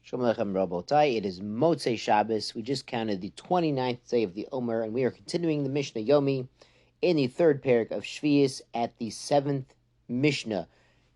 Shalom Aleichem Rabotai. It is Motzei Shabbos. We just counted the 29th day of the Omer, and we are continuing the Mishnah Yomi in the third parak of Sheviit at the 7th Mishnah.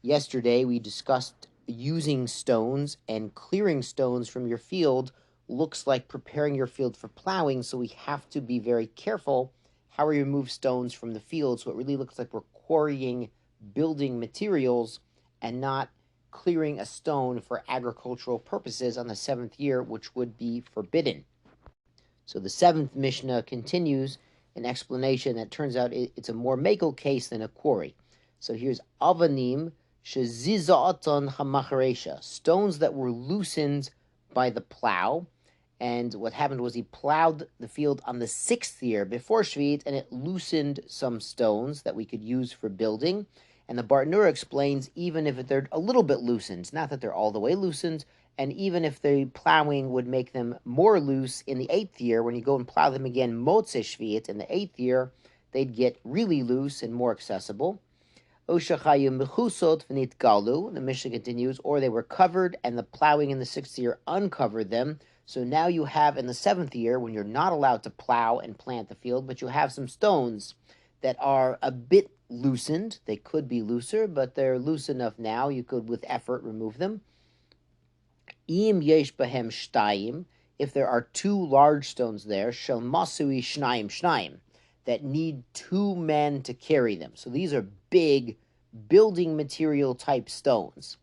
Yesterday we discussed using stones, and clearing stones from your field looks like preparing your field for plowing, so we have to be very careful how we remove stones from the field, so it really looks like we're quarrying building materials and not clearing a stone for agricultural purposes on the 7th year, which would be forbidden. So the 7th Mishnah continues an explanation that turns out it's a more makel case than a quarry. So here's avanim sheziza'aton hamacharesha, stones that were loosened by the plow. And what happened was he plowed the field on the 6th year before Sheviit, and it loosened some stones that we could use for building. And the Bartanura explains, even if they're a little bit loosened, not that they're all the way loosened, and even if the plowing would make them more loose in the 8th year, when you go and plow them again, Motzei Sheviit, in the 8th year, they'd get really loose and more accessible. Oshachayu mechusot v'nit galu, the Mishnah continues, or they were covered and the plowing in the 6th year uncovered them. So now you have in the 7th year, when you're not allowed to plow and plant the field, but you have some stones that are a bit loosened. They could be looser, but they're loose enough now. You could, with effort, remove them. Im yesh bahem shtayim, if there are 2 large stones there, shel masui shnayim shnayim, that need 2 men to carry them. So these are big building material type stones.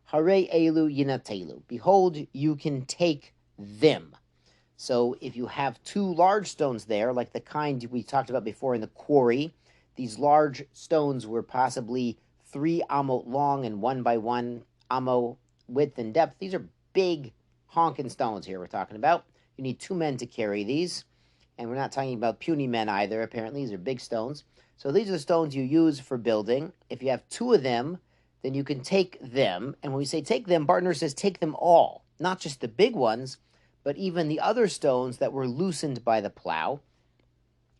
Hare elu yinatelu, behold, you can take them. So if you have 2 large stones there, like the kind we talked about before in the quarry, these large stones were possibly 3 amot long and 1 by 1 amot width and depth. These are big honking stones here we're talking about. You need 2 men to carry these. And we're not talking about puny men either, apparently. These are big stones. So these are the stones you use for building. If you have 2 of them, then you can take them. And when we say take them, Bartner says take them all. Not just the big ones, but even the other stones that were loosened by the plow.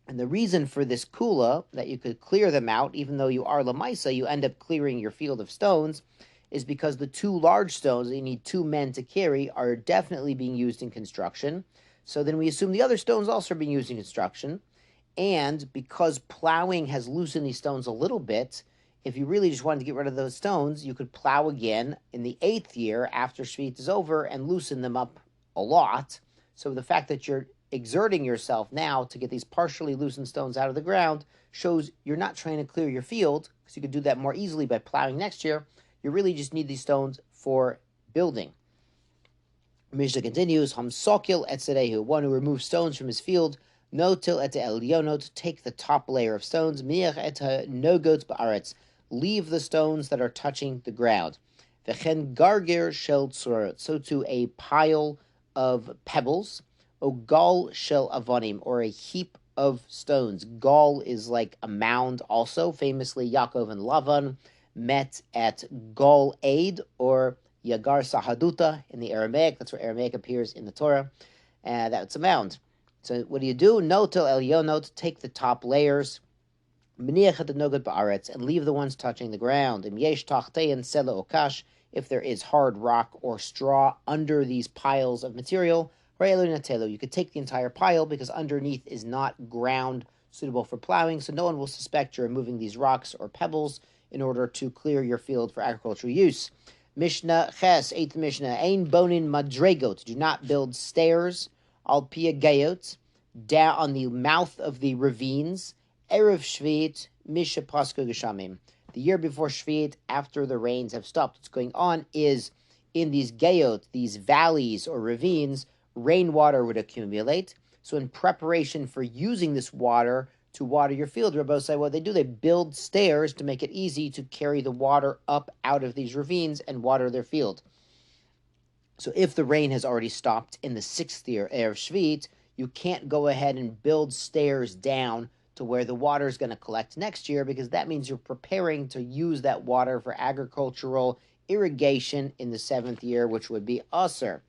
And the reason for this kula, that you could clear them out, even though you are lamaisa, you end up clearing your field of stones, is because the 2 large stones that you need 2 men to carry are definitely being used in construction. So then we assume the other stones also are being used in construction. And because plowing has loosened these stones a little bit, if you really just wanted to get rid of those stones, you could plow again in the 8th year after Sheviit is over and loosen them up a lot. So the fact that you're exerting yourself now to get these partially loosened stones out of the ground shows you're not trying to clear your field, because you could do that more easily by plowing next year. You really just need these stones for building. Mishnah continues, Hamsokil etzerehu, one who removes stones from his field, notil et elyono, to take the top layer of stones, miach et nogot ba'aretz, leave the stones that are touching the ground. V'chen garger shel tzorot, so to a pile of pebbles, o gal shel avonim, or a heap of stones. Gal is like a mound also. Famously, Yaakov and Lavan met at Gal Eid, or Yagar Sahaduta in the Aramaic. That's where Aramaic appears in the Torah. That's a mound. So what do you do? Notel Elyonot, take the top layers, Meniach et nogot ba'aretz, and leave the ones touching the ground. Im yesh tachtein sela okash, if there is hard rock or straw under these piles of material, you could take the entire pile, because underneath is not ground suitable for plowing, so no one will suspect you're removing these rocks or pebbles in order to clear your field for agricultural use. Mishnah Ches, 8th Mishnah, Ein bonin madregot, do not build stairs, al pia gayot, down on the mouth of the ravines, Erev Sheviit, Misha Pasko Geshamim. The year before Sheviit, after the rains have stopped, what's going on is in these gayot, these valleys or ravines, rainwater would accumulate. So in preparation for using this water to water your field, Rabbos say what they do, they build stairs to make it easy to carry the water up out of these ravines and water their field. So if the rain has already stopped in the 6th year, Erev Sheviit, you can't go ahead and build stairs down to where the water is going to collect next year, because that means you're preparing to use that water for agricultural irrigation in the 7th year, which would be Aser.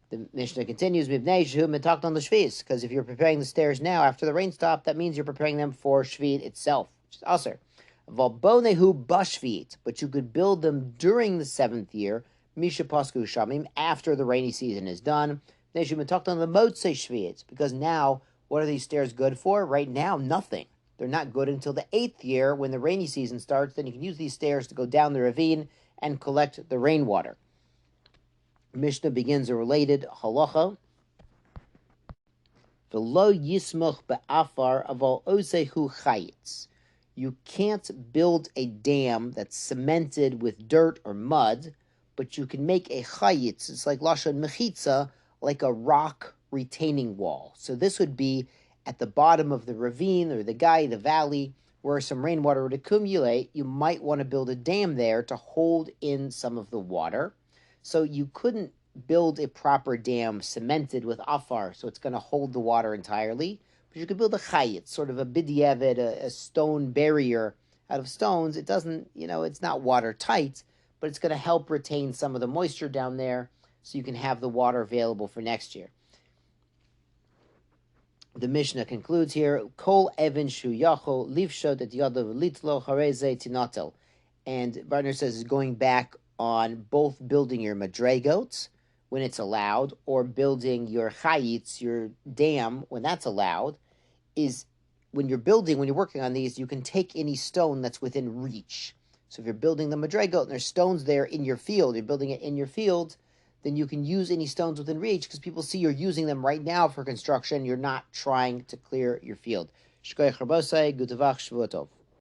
The Mishnah continues, because if you're preparing the stairs now after the rain stop, that means you're preparing them for Sheviit itself, which is Aser. But you could build them during the 7th year, Misha Pasku Shamim, after the rainy season is done. They should be talked on the Motzei Sheviit, because now, what are these stairs good for? Right now, nothing. They're not good until the 8th year when the rainy season starts. Then you can use these stairs to go down the ravine and collect the rainwater. Mishnah begins a related halacha. V'lo yismoch be'afar aval osehu chayitz. You can't build a dam that's cemented with dirt or mud, but you can make a chayitz. It's like lashon mechitza, like a rock retaining wall. So this would be at the bottom of the ravine or the valley, where some rainwater would accumulate. You might want to build a dam there to hold in some of the water. So you couldn't build a proper dam cemented with afar, so it's going to hold the water entirely. But you could build a chayit, sort of a bidyevet, a stone barrier out of stones. It doesn't, it's not watertight, but it's going to help retain some of the moisture down there so you can have the water available for next year. The Mishnah concludes here, Kol Evan Shu Yacho Livshot et Yadav Litlo Hareze Tinatel. And Barner says is going back on both building your madregot when it's allowed, or building your chayitz, your dam, when that's allowed, is when you're working on these, you can take any stone that's within reach. So if you're building the madregot and there's stones there in your field, you're building it in your field, then you can use any stones within reach because people see you're using them right now for construction. You're not trying to clear your field. Shkoyach Rabosai, Gutavach Shvuotov.